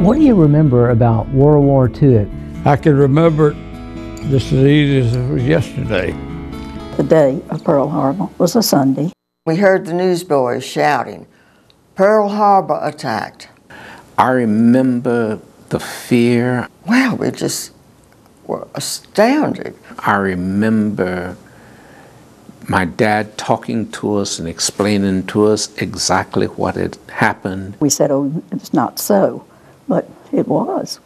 What do you remember about World War II? I can remember it just as easy as it was yesterday. The day of Pearl Harbor was a Sunday. We heard the newsboys shouting, "Pearl Harbor attacked." I remember the fear. Well, we just were astounded. I remember my dad talking to us and explaining to us exactly what had happened. We said, oh, it's not so, but it was.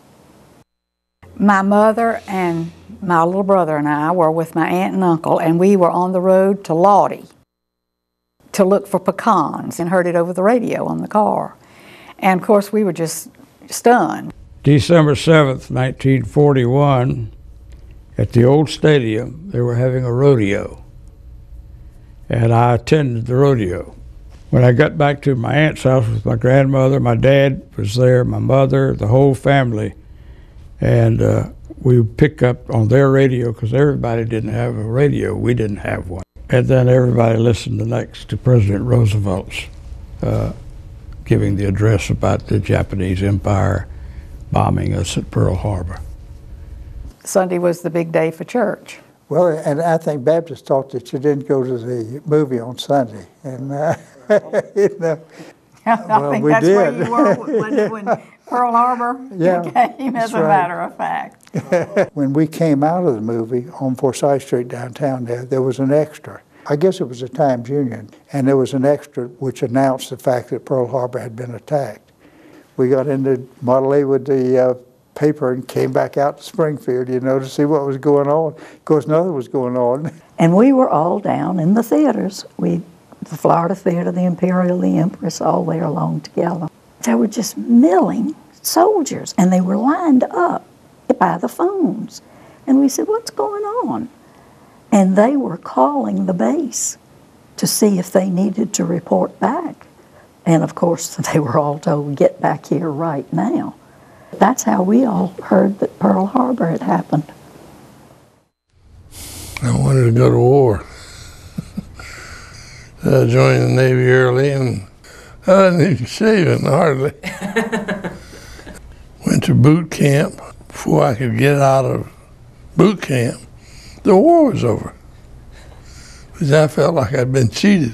My mother and my little brother and I were with my aunt and uncle, and we were on the road to Lottie to look for pecans and heard it over the radio on the car. And of course, we were just stunned. December 7th, 1941, at the old stadium, they were having a rodeo. And I attended the rodeo. When I got back to my aunt's house with my grandmother, my dad was there, my mother, the whole family. And we would pick up on their radio because everybody didn't have a radio. We didn't have one. And then everybody listened the next to President Roosevelt's giving the address about the Japanese Empire bombing us at Pearl Harbor. Sunday was the big day for church. Well, and I think Baptists thought that you didn't go to the movie on Sunday. And, you know, I think we that's did. where you were when Pearl Harbor came, as a matter of fact. When we came out of the movie on Forsyth Street downtown there was an extra. I guess it was the Times-Union, and there was an extra which announced the fact that Pearl Harbor had been attacked. We got into Model A with the paper and came back out to Springfield, you know, to see what was going on. Of course, nothing was going on. And we were all down in the theaters. The Florida Theater, the Imperial, the Empress, all there along together. They were just milling soldiers, and they were lined up by the phones. And we said, what's going on? And they were calling the base to see if they needed to report back. And of course, they were all told, get back here right now. That's how we all heard that Pearl Harbor had happened. I wanted to go to war. I joined the Navy early, and I didn't even shave hardly. Went to boot camp. Before I could get out of boot camp, the war was over. Because I felt like I'd been cheated.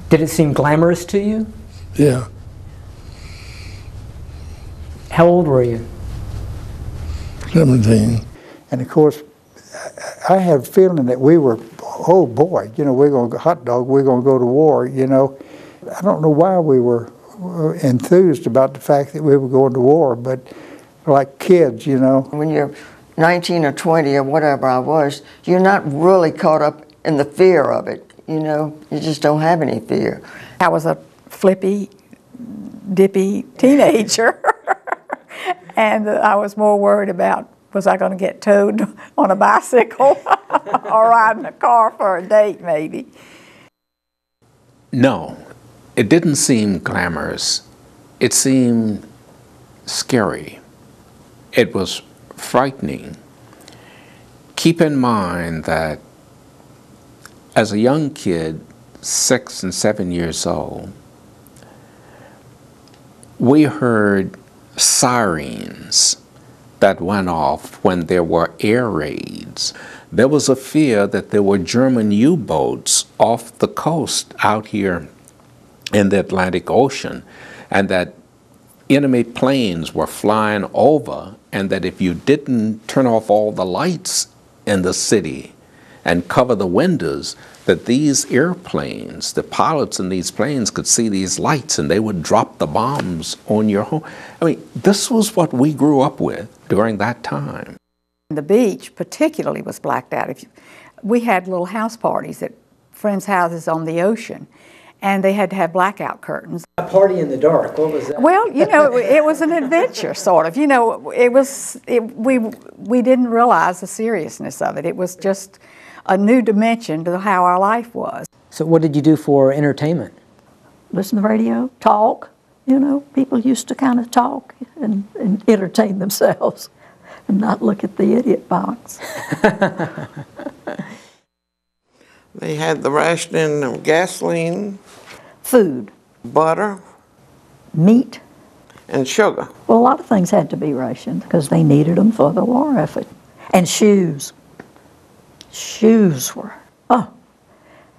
Did it seem glamorous to you? Yeah. How old were you? 17. And of course, I had a feeling that we were, oh boy, you know, we're going to hot dog, we're going to go to war, you know. I don't know why we were enthused about the fact that we were going to war, but like kids, you know. When you're 19 or 20 or whatever I was, you're not really caught up in the fear of it, you know. You just don't have any fear. I was a flippy, dippy teenager, and I was more worried about, was I going to get towed on a bicycle or riding a car for a date, maybe? No, it didn't seem glamorous. It seemed scary. It was frightening. Keep in mind that as a young kid, 6 and 7 years old, we heard sirens that went off when there were air raids. There was a fear that there were German U-boats off the coast out here in the Atlantic Ocean, and that enemy planes were flying over, and that if you didn't turn off all the lights in the city and cover the windows, that these airplanes, the pilots in these planes could see these lights and they would drop the bombs on your home. I mean, this was what we grew up with during that time. The beach particularly was blacked out. We had little house parties at friends' houses on the ocean, and they had to have blackout curtains. A party in the dark, what was that? Well, you know, it was an adventure, sort of. You know, we didn't realize the seriousness of it. It was just a new dimension to how our life was. So what did you do for entertainment? Listen to the radio, talk. You know, people used to kind of talk and entertain themselves and not look at the idiot box. They had the rationing of gasoline, food, butter, meat, and sugar. Well, a lot of things had to be rationed because they needed them for the war effort. And shoes. Shoes were,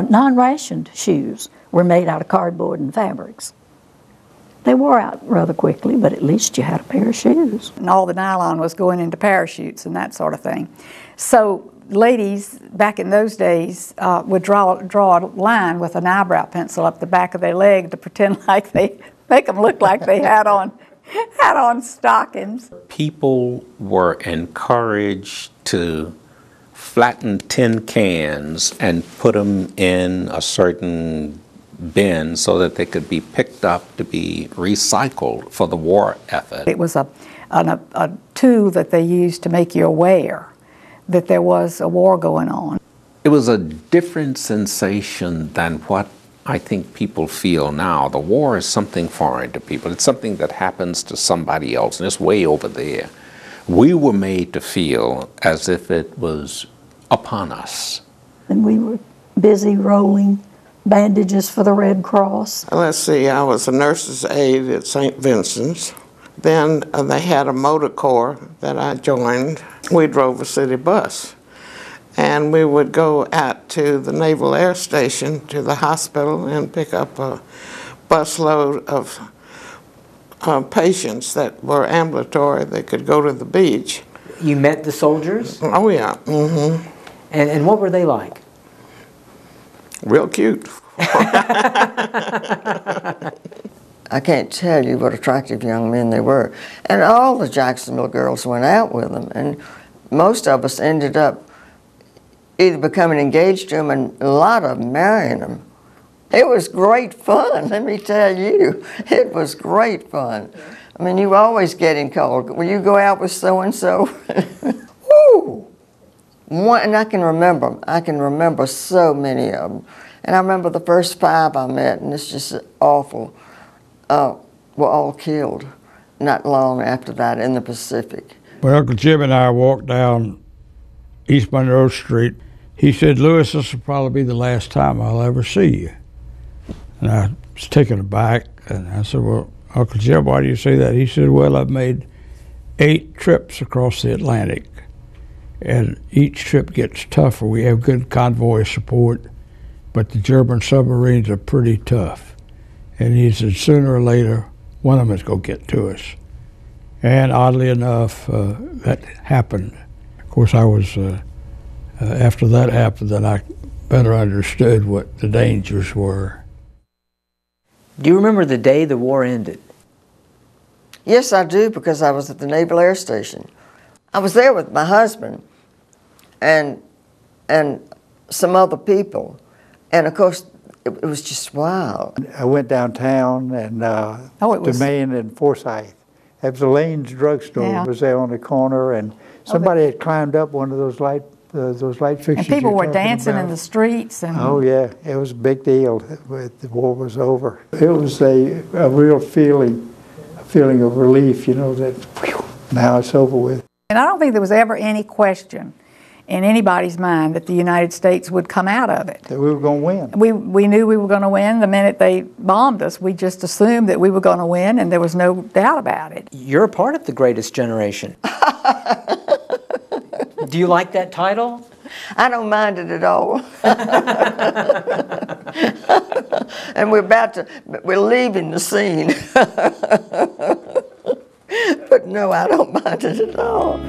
non-rationed shoes were made out of cardboard and fabrics. They wore out rather quickly, but at least you had a pair of shoes. And all the nylon was going into parachutes and that sort of thing. So ladies back in those days would draw a line with an eyebrow pencil up the back of their leg to pretend like make them look like they had on stockings. People were encouraged to flatten tin cans and put them in a certain bin so that they could be picked up to be recycled for the war effort. It was a tool that they used to make you aware that there was a war going on. It was a different sensation than what I think people feel now. The war is something foreign to people. It's something that happens to somebody else, and it's way over there. We were made to feel as if it was upon us. And we were busy rolling bandages for the Red Cross. Let's see, I was a nurse's aide at St. Vincent's. Then they had a motor corps that I joined. We drove a city bus. And we would go out to the Naval Air Station, to the hospital, and pick up a busload of patients that were ambulatory. They could go to the beach. You met the soldiers? Oh, yeah. Mm-hmm. And what were they like? Real cute. I can't tell you what attractive young men they were. And all the Jacksonville girls went out with them, and most of us ended up either becoming engaged to them and a lot of them marrying them. It was great fun, let me tell you. It was great fun. I mean, you were always getting called, will you go out with so-and-so? Woo! And I can remember so many of them. And I remember the first 5 I met, and it's just awful, were all killed not long after that in the Pacific. When Uncle Jim and I walked down East Monroe Street, he said, "Louis, this will probably be the last time I'll ever see you." And I was taken aback, and I said, "Well, Uncle Jim, why do you say that?" He said, "Well, I've made 8 trips across the Atlantic, and each trip gets tougher. We have good convoy support, but the German submarines are pretty tough." And he said, "Sooner or later, one of them is going to get to us." And oddly enough, that happened. Of course, I was, after that happened, then I better understood what the dangers were. Do you remember the day the war ended? Yes, I do, because I was at the Naval Air Station. I was there with my husband and some other people. And of course, it was just wild. I went downtown and to Main and Forsyth. It was Elaine's drugstore. Yeah. Was there on the corner, and somebody had climbed up one of those light fixtures. And people you're were talking dancing in about. the streets. And Oh yeah, it was a big deal. The war was over. It was a real feeling of relief, you know, that whew, now it's over with. And I don't think there was ever any question in anybody's mind that the United States would come out of it. That we were going to win. We knew we were going to win the minute they bombed us. We just assumed that we were going to win, and there was no doubt about it. You're a part of the greatest generation. Do you like that title? I don't mind it at all. And we're leaving the scene. But no, I don't mind it at all.